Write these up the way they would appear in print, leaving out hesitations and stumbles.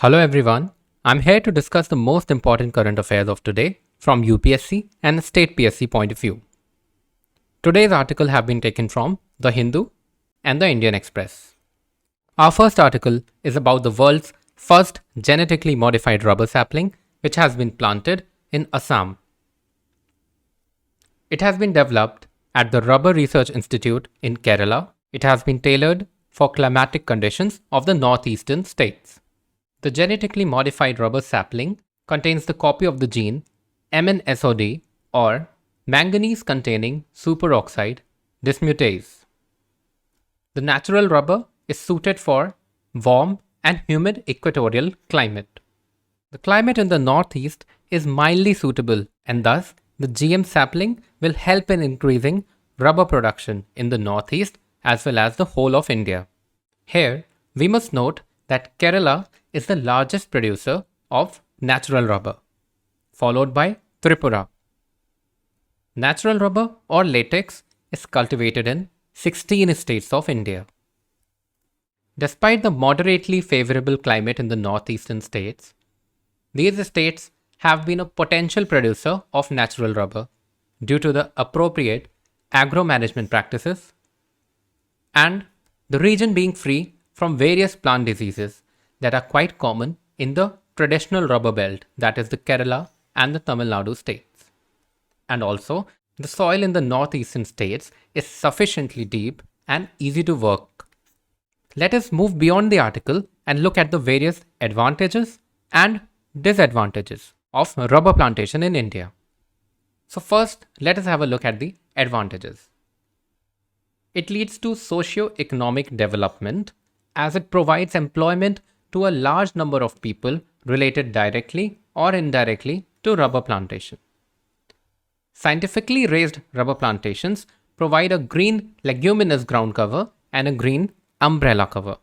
Hello everyone, I'm here to discuss the most important current affairs of today from UPSC and state PSC point of view. Today's article have been taken from The Hindu and the Indian Express. Our first article is about the world's first genetically modified rubber sapling which has been planted in Assam. It has been developed at the Rubber Research Institute in Kerala. It has been tailored for climatic conditions of the northeastern states. The genetically modified rubber sapling contains the copy of the gene MnSOD or manganese-containing superoxide dismutase. The natural rubber is suited for warm and humid equatorial climate. The climate in the northeast is mildly suitable and thus the GM sapling will help in increasing rubber production in the northeast as well as the whole of India. Here, we must note that Kerala is the largest producer of natural rubber, followed by Tripura. Natural rubber or latex is cultivated in 16 states of India. Despite the moderately favorable climate in the northeastern states, these states have been a potential producer of natural rubber due to the appropriate agro-management practices and the region being free from various plant diseases that are quite common in the traditional rubber belt, that is the Kerala and the Tamil Nadu states. And also, the soil in the northeastern states is sufficiently deep and easy to work. Let us move beyond the article and look at the various advantages and disadvantages of rubber plantation in India. So first, let us have a look at the advantages. It leads to socio-economic development as it provides employment to a large number of people related directly or indirectly to rubber plantation. Scientifically raised rubber plantations provide a green leguminous ground cover and a green umbrella cover.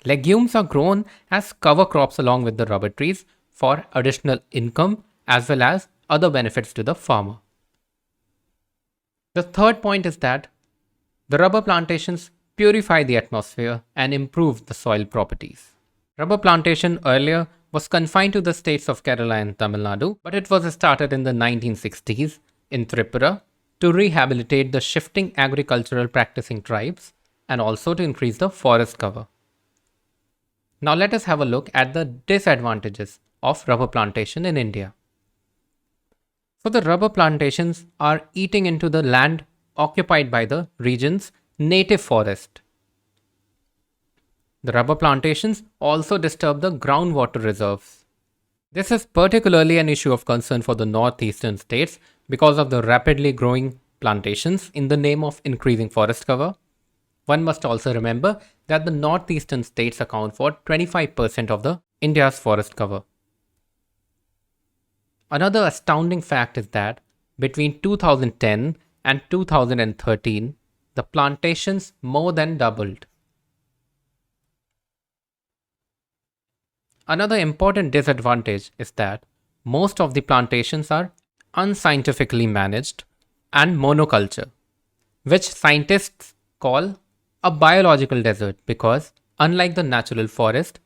Legumes are grown as cover crops along with the rubber trees for additional income as well as other benefits to the farmer. The third point is that the rubber plantations purify the atmosphere and improve the soil properties. Rubber plantation earlier was confined to the states of Kerala and Tamil Nadu, but it was started in the 1960s in Tripura to rehabilitate the shifting agricultural practicing tribes and also to increase the forest cover. Now let us have a look at the disadvantages of rubber plantation in India. So the rubber plantations are eating into the land occupied by the region's native forest. The rubber plantations also disturb the groundwater reserves. This is particularly an issue of concern for the northeastern states because of the rapidly growing plantations in the name of increasing forest cover. One must also remember that the northeastern states account for 25% of the India's forest cover. Another astounding fact is that between 2010 and 2013, the plantations more than doubled. Another important disadvantage is that most of the plantations are unscientifically managed and monoculture, which scientists call a biological desert because, unlike the natural forest,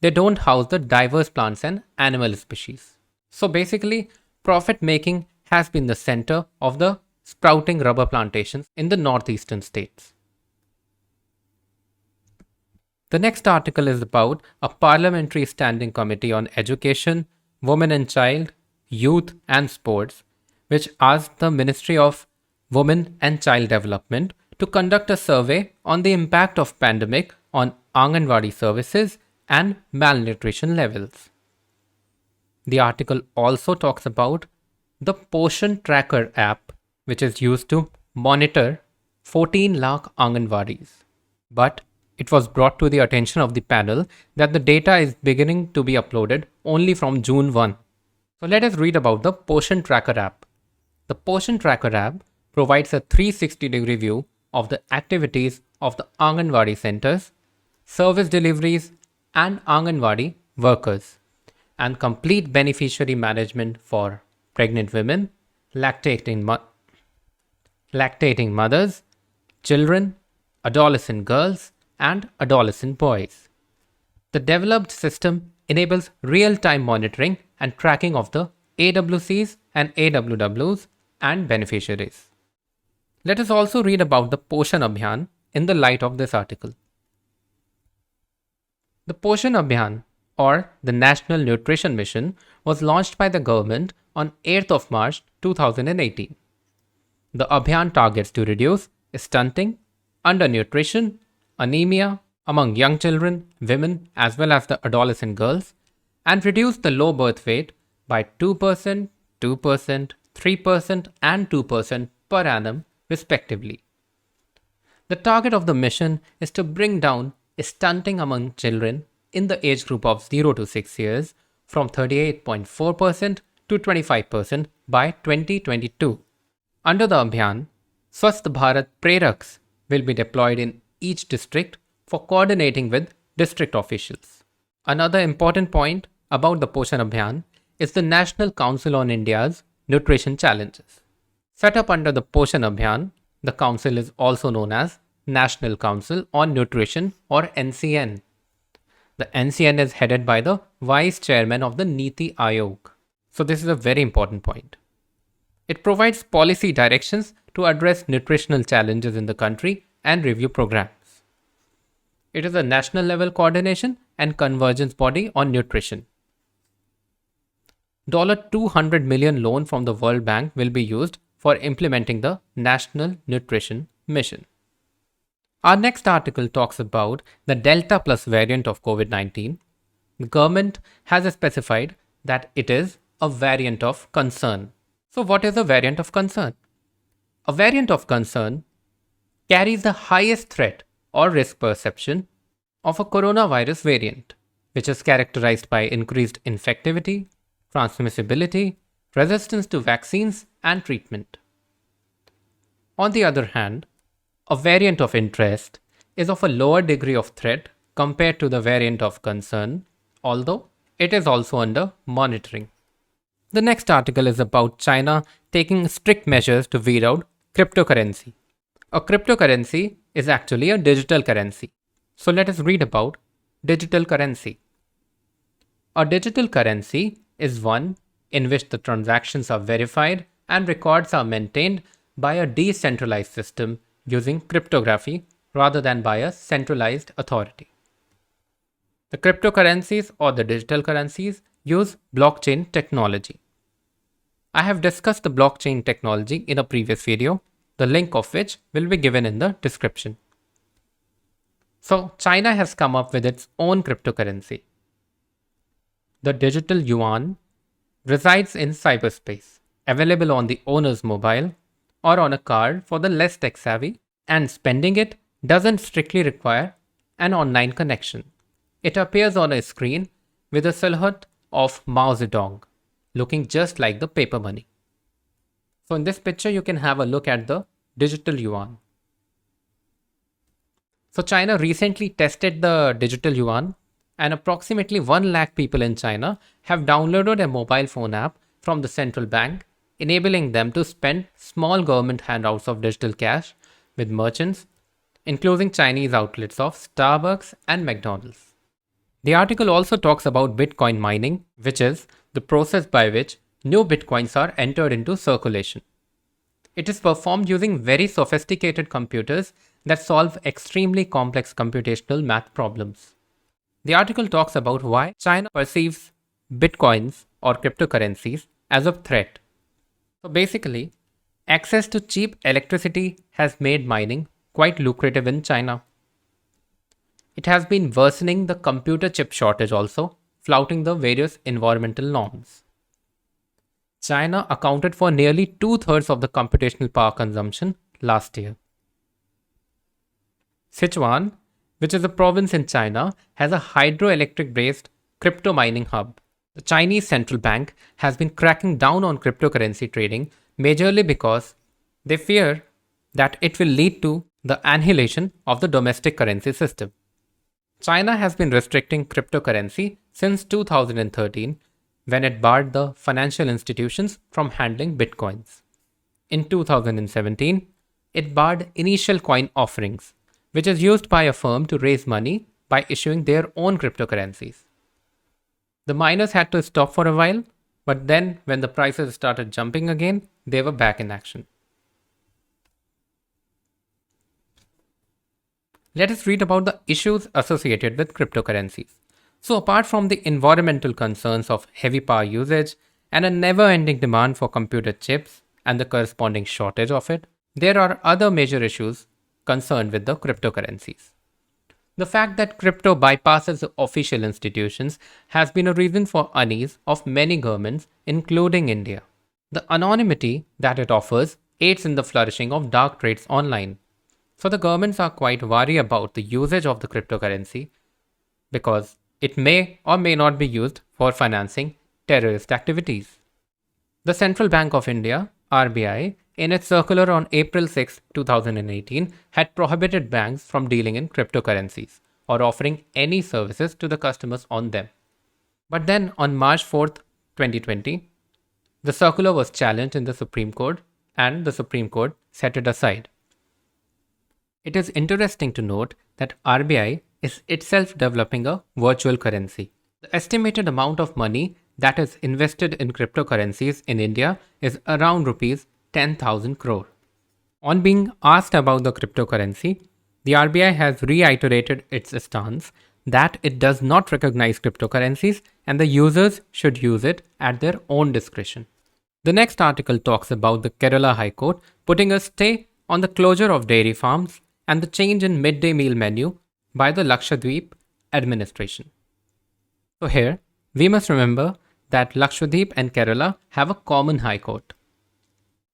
they don't house the diverse plants and animal species. So basically, profit making has been the center of the sprouting rubber plantations in the northeastern states. The next article is about a Parliamentary Standing Committee on Education, Women and Child, Youth and Sports, which asked the Ministry of Women and Child Development to conduct a survey on the impact of pandemic on Anganwadi services and malnutrition levels. The article also talks about the Poshan Tracker app, which is used to monitor 14 lakh Anganwadis. But it was brought to the attention of the panel that the data is beginning to be uploaded only from June 1. So let us read about the Poshan Tracker app. The Poshan Tracker app provides a 360-degree view of the activities of the Anganwadi centers, service deliveries, and Anganwadi workers, and complete beneficiary management for pregnant women, lactating mothers, children, adolescent girls, and adolescent boys. The developed system enables real-time monitoring and tracking of the AWCs and AWWs and beneficiaries. Let us also read about the Poshan Abhiyan in the light of this article. The Poshan Abhiyan, or the National Nutrition Mission, was launched by the government on 8th of March 2018. The Abhiyan targets to reduce stunting, undernutrition, anemia among young children, women, as well as the adolescent girls, and reduce the low birth weight by 2%, 2%, 3%, and 2% per annum, respectively. The target of the mission is to bring down stunting among children in the age group of 0 to 6 years from 38.4% to 25% by 2022. Under the Abhiyan, Swasth Bharat Preraks will be deployed in each district for coordinating with district officials. Another important point about the Poshan Abhiyan is the National Council on India's Nutrition Challenges. Set up under the Poshan Abhiyan, the council is also known as National Council on Nutrition, or NCN. The NCN is headed by the Vice Chairman of the Niti Aayog. So this is a very important point. It provides policy directions to address nutritional challenges in the country and review programs. It is a national level coordination and convergence body on nutrition. $200 million loan from the World Bank will be used for implementing the National Nutrition Mission. Our next article talks about the Delta Plus variant of COVID-19. The government has specified that it is a variant of concern. So what is a variant of concern? A variant of concern carries the highest threat or risk perception of a coronavirus variant, which is characterized by increased infectivity, transmissibility, resistance to vaccines, and treatment. On the other hand, a variant of interest is of a lower degree of threat compared to the variant of concern, although it is also under monitoring. The next article is about China taking strict measures to weed out cryptocurrency. A cryptocurrency is actually a digital currency. So let us read about digital currency. A digital currency is one in which the transactions are verified and records are maintained by a decentralized system using cryptography rather than by a centralized authority. The cryptocurrencies or the digital currencies use blockchain technology. I have discussed the blockchain technology in a previous video, the link of which will be given in the description. So China has come up with its own cryptocurrency. The digital Yuan resides in cyberspace, available on the owner's mobile or on a card for the less tech-savvy, and spending it doesn't strictly require an online connection. It appears on a screen with a silhouette of Mao Zedong, looking just like the paper money. So in this picture, you can have a look at the digital Yuan. So China recently tested the digital Yuan, and approximately 1 lakh people in China have downloaded a mobile phone app from the central bank, enabling them to spend small government handouts of digital cash with merchants, including Chinese outlets of Starbucks and McDonald's. The article also talks about Bitcoin mining, which is the process by which new Bitcoins are entered into circulation. It is performed using very sophisticated computers that solve extremely complex computational math problems. The article talks about why China perceives Bitcoins or cryptocurrencies as a threat. So basically, access to cheap electricity has made mining quite lucrative in China. It has been worsening the computer chip shortage also, flouting the various environmental norms. China accounted for nearly 2/3 of the computational power consumption last year. Sichuan, which is a province in China, has a hydroelectric based crypto mining hub. The Chinese central bank has been cracking down on cryptocurrency trading majorly because they fear that it will lead to the annihilation of the domestic currency system. China has been restricting cryptocurrency since 2013 when it barred the financial institutions from handling bitcoins. In 2017, it barred initial coin offerings, which is used by a firm to raise money by issuing their own cryptocurrencies. The miners had to stop for a while, but then when the prices started jumping again, they were back in action. Let us read about the issues associated with cryptocurrencies. So, apart from the environmental concerns of heavy power usage and a never ending demand for computer chips and the corresponding shortage of it, there are other major issues concerned with the cryptocurrencies. The fact that crypto bypasses the official institutions has been a reason for unease of many governments, including India. The anonymity that it offers aids in the flourishing of dark trades online. So the governments are quite wary about the usage of the cryptocurrency because it may or may not be used for financing terrorist activities. The Central Bank of India, RBI, in its circular on April 6, 2018, had prohibited banks from dealing in cryptocurrencies or offering any services to the customers on them. But then on March 4th, 2020, the circular was challenged in the Supreme Court and the Supreme Court set it aside. It is interesting to note that RBI is itself developing a virtual currency. The estimated amount of money that is invested in cryptocurrencies in India is around rupees 10,000 crore. On being asked about the cryptocurrency, the RBI has reiterated its stance that it does not recognize cryptocurrencies and the users should use it at their own discretion. The next article talks about the Kerala High Court putting a stay on the closure of dairy farms and the change in midday meal menu by the Lakshadweep administration. So here, we must remember that Lakshadweep and Kerala have a common high court.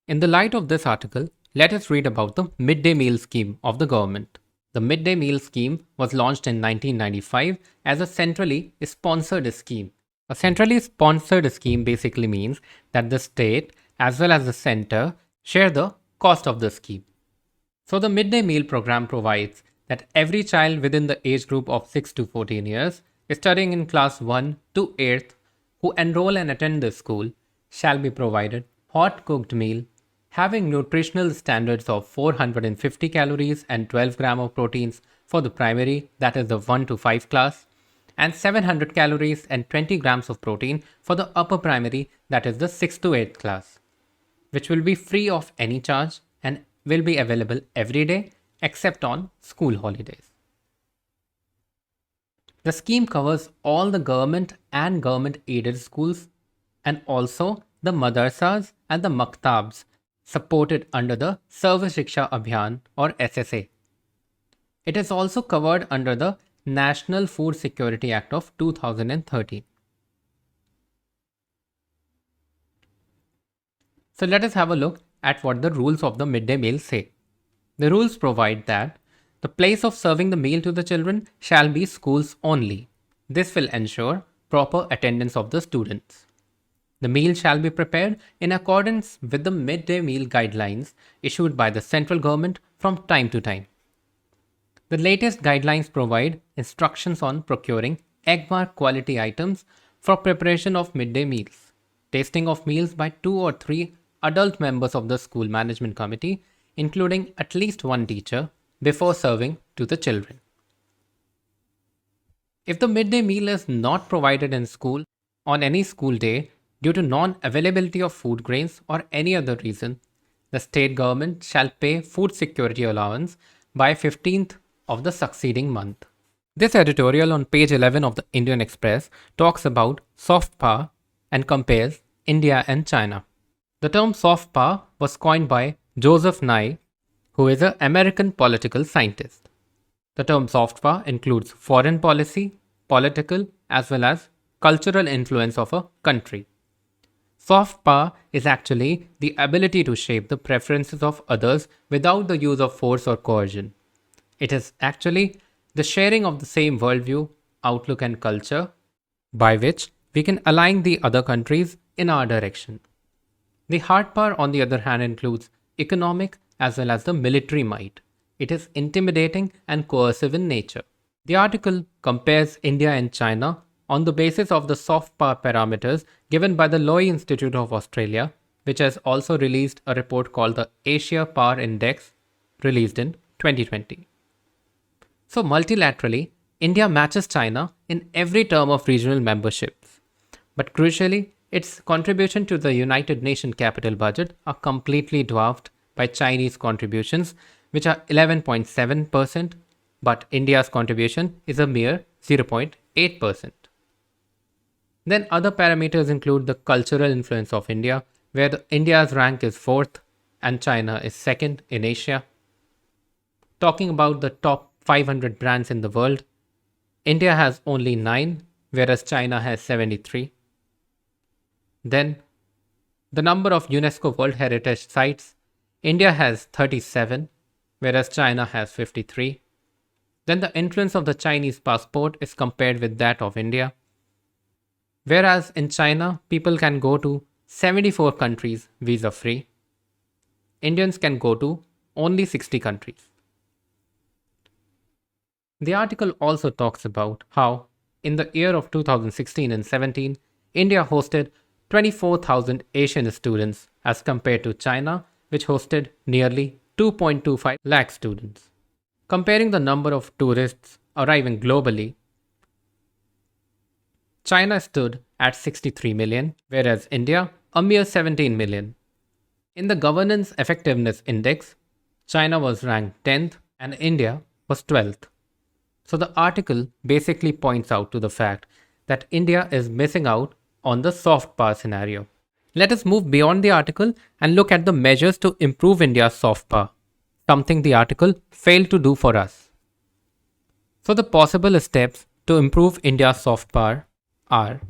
In the light of this article, let us read about the midday meal scheme of the government. The midday meal scheme was launched in 1995 as a centrally sponsored scheme. A centrally sponsored scheme basically means that the state as well as the center share the cost of the scheme. So the midday meal program provides that every child within the age group of 6 to 14 years studying in class 1 to 8th who enroll and attend the school shall be provided hot cooked meal having nutritional standards of 450 calories and 12 gram of proteins for the primary, that is the 1 to 5 class, and 700 calories and 20 grams of protein for the upper primary, that is the 6 to 8th class, which will be free of any charge and will be available every day except on school holidays. The scheme covers all the government and government aided schools and also the madrasas and the maktabs supported under the Sarva Shiksha Abhiyan or SSA. It is also covered under the National Food Security Act of 2013. So let us have a look at what the rules of the midday meal say. The rules provide that the place of serving the meal to the children shall be schools only. This will ensure proper attendance of the students. The meal shall be prepared in accordance with the midday meal guidelines issued by the central government from time to time. The latest guidelines provide instructions on procuring egg mark quality items for preparation of midday meals, tasting of meals by 2 or 3 adult members of the school management committee, including at least one teacher, before serving to the children. If the midday meal is not provided in school on any school day due to non-availability of food grains or any other reason, the state government shall pay food security allowance by 15th of the succeeding month. This editorial on page 11 of the Indian Express talks about soft power and compares India and China. The term soft power was coined by Joseph Nye, who is an American political scientist. The term soft power includes foreign policy, political, as well as cultural influence of a country. Soft power is actually the ability to shape the preferences of others without the use of force or coercion. It is actually the sharing of the same worldview, outlook, and culture by which we can align the other countries in our direction. The hard power, on the other hand, includes economic as well as the military might. It is intimidating and coercive in nature. The article compares India and China on the basis of the soft power parameters given by the Lowy Institute of Australia, which has also released a report called the Asia Power Index, released in 2020. So multilaterally, India matches China in every term of regional memberships. But crucially, its contribution to the United Nations capital budget are completely dwarfed by Chinese contributions, which are 11.7%, but India's contribution is a mere 0.8%. Then other parameters include the cultural influence of India, where India's rank is 4th and China is 2nd in Asia. Talking about the top 500 brands in the world, India has only 9, whereas China has 73. Then, the number of UNESCO World Heritage Sites, India has 37, whereas China has 53. Then the influence of the Chinese passport is compared with that of India. Whereas in China, people can go to 74 countries visa-free, Indians can go to only 60 countries. The article also talks about how, in the year of 2016 and 17, India hosted 24,000 Asian students as compared to China, which hosted nearly 2.25 lakh students. Comparing the number of tourists arriving globally, China stood at 63 million, whereas India a mere 17 million. In the Governance Effectiveness Index, China was ranked 10th and India was 12th. So the article basically points out to the fact that India is missing out on the soft power scenario. Let us move beyond the article and look at the measures to improve India's soft power, something the article failed to do for us. So the possible steps to improve India's soft power are: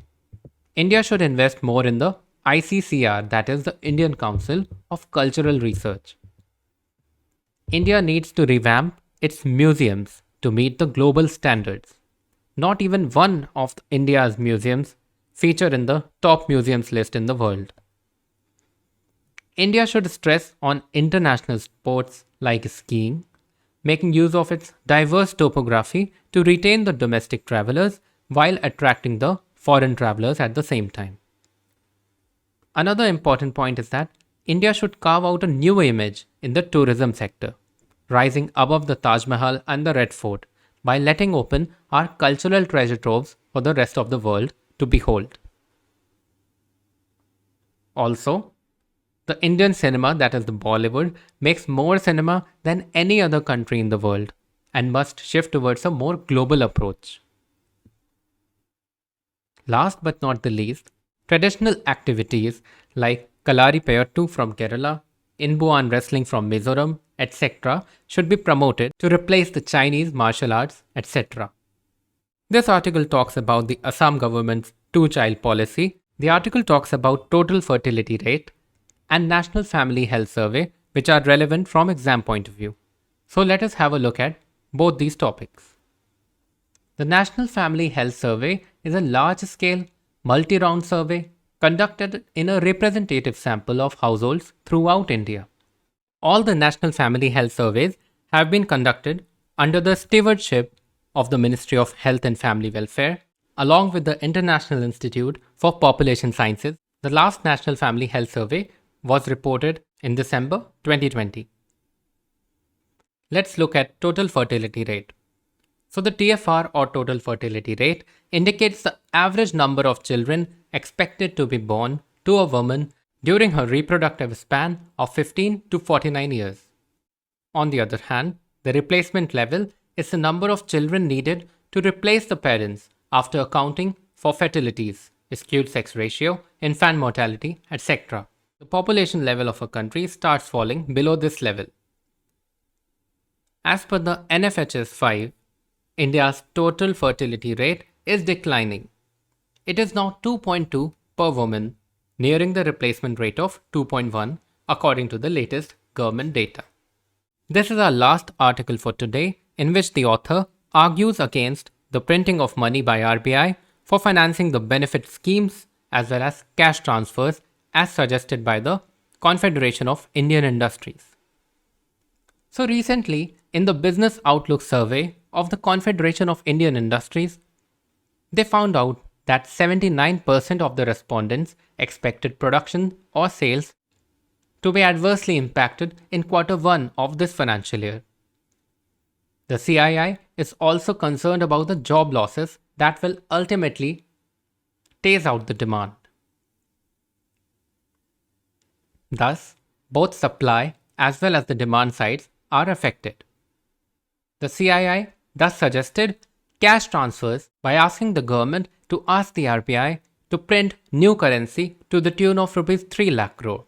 India should invest more in the ICCR, that is the Indian Council of Cultural Research. India needs to revamp its museums to meet the global standards. Not even one of India's museums feature in the top museums list in the world. India should stress on international sports like skiing, making use of its diverse topography to retain the domestic travelers while attracting the foreign travelers at the same time. Another important point is that India should carve out a new image in the tourism sector, rising above the Taj Mahal and the Red Fort by letting open our cultural treasure troves for the rest of the world to behold. Also, the Indian cinema, that is the Bollywood, makes more cinema than any other country in the world and must shift towards a more global approach. Last but not the least, traditional activities like Kalaripayattu from Kerala, Inbuan wrestling from Mizoram, etc. should be promoted to replace the Chinese martial arts, etc. This article talks about the Assam government's two-child policy. The article talks about total fertility rate and National Family Health Survey, which are relevant from exam point of view. So let us have a look at both these topics. The National Family Health Survey is a large-scale, multi-round survey conducted in a representative sample of households throughout India. All the National Family Health Surveys have been conducted under the stewardship of the Ministry of Health and Family Welfare, along with the International Institute for Population Sciences. The last National Family Health Survey was reported in December 2020. Let's look at total fertility rate. So the TFR, or total fertility rate, indicates the average number of children expected to be born to a woman during her reproductive span of 15 to 49 years. On the other hand, the replacement level is the number of children needed to replace the parents after accounting for fertilities, skewed sex ratio, infant mortality, etc. The population level of a country starts falling below this level. As per the NFHS 5, India's total fertility rate is declining. It is now 2.2 per woman, nearing the replacement rate of 2.1 according to the latest government data. This is our last article for today, in which the author argues against the printing of money by RBI for financing the benefit schemes as well as cash transfers as suggested by the Confederation of Indian Industries. So recently, in the Business Outlook survey of the Confederation of Indian Industries, they found out that 79% of the respondents expected production or sales to be adversely impacted in quarter 1 of this financial year. The CII is also concerned about the job losses that will ultimately phase out the demand. Thus, both supply as well as the demand sides are affected. The CII thus suggested cash transfers by asking the government to ask the RBI to print new currency to the tune of Rs 3 lakh crore.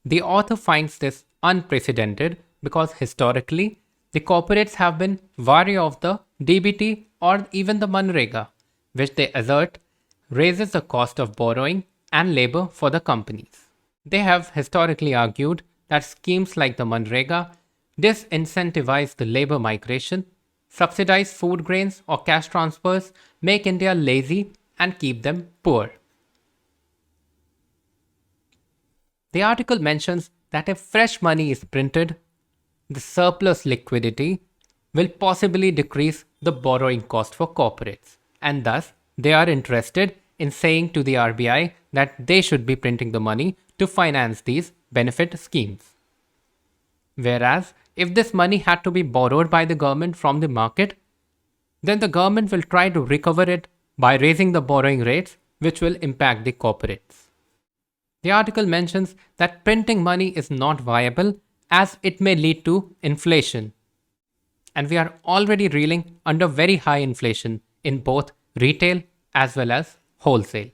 The author finds this unprecedented because historically, the corporates have been wary of the DBT or even the Manrega, which they assert raises the cost of borrowing and labor for the companies. They have historically argued that schemes like the Manrega disincentivize the labor migration, subsidize food grains or cash transfers, make India lazy and keep them poor. The article mentions that if fresh money is printed, the surplus liquidity will possibly decrease the borrowing cost for corporates, and thus they are interested in saying to the RBI that they should be printing the money to finance these benefit schemes. Whereas, if this money had to be borrowed by the government from the market, then the government will try to recover it by raising the borrowing rates, which will impact the corporates. The article mentions that printing money is not viable as it may lead to inflation. And we are already reeling under very high inflation in both retail as well as wholesale.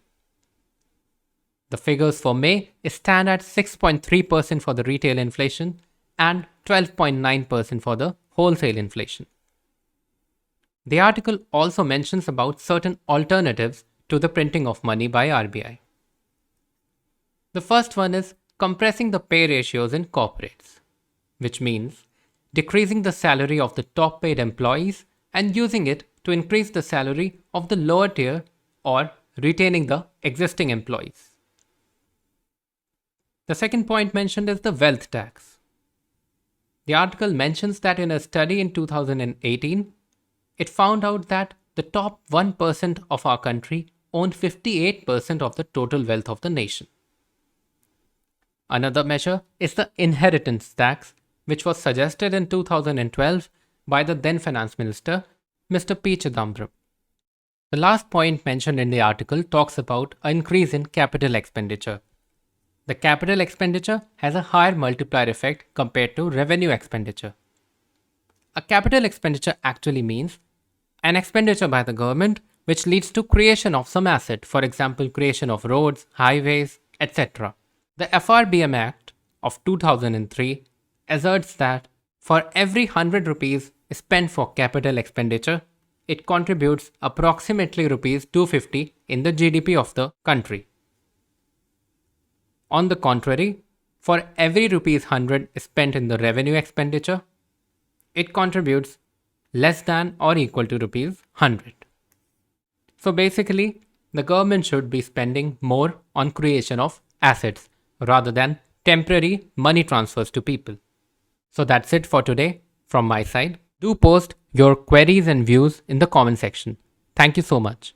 The figures for May stand at 6.3% for the retail inflation and 12.9% for the wholesale inflation. The article also mentions about certain alternatives to the printing of money by RBI. The first one is compressing the pay ratios in corporates, which means decreasing the salary of the top paid employees and using it to increase the salary of the lower tier or retaining the existing employees. The second point mentioned is the wealth tax. The article mentions that in a study in 2018, it found out that the top 1% of our country owned 58% of the total wealth of the nation. Another measure is the inheritance tax, which was suggested in 2012 by the then Finance Minister, Mr. P. Chidambaram. The last point mentioned in the article talks about an increase in capital expenditure. The capital expenditure has a higher multiplier effect compared to revenue expenditure. A capital expenditure actually means an expenditure by the government which leads to creation of some asset, for example, creation of roads, highways, etc. The FRBM Act of 2003 asserts that for every 100 rupees spent for capital expenditure, it contributes approximately rupees 250 in the GDP of the country. On the contrary, for every rupees 100 spent in the revenue expenditure, it contributes less than or equal to rupees 100. So basically, the government should be spending more on creation of assets rather than temporary money transfers to people. So that's it for today from my side. Do post your queries and views in the comment section. Thank you so much.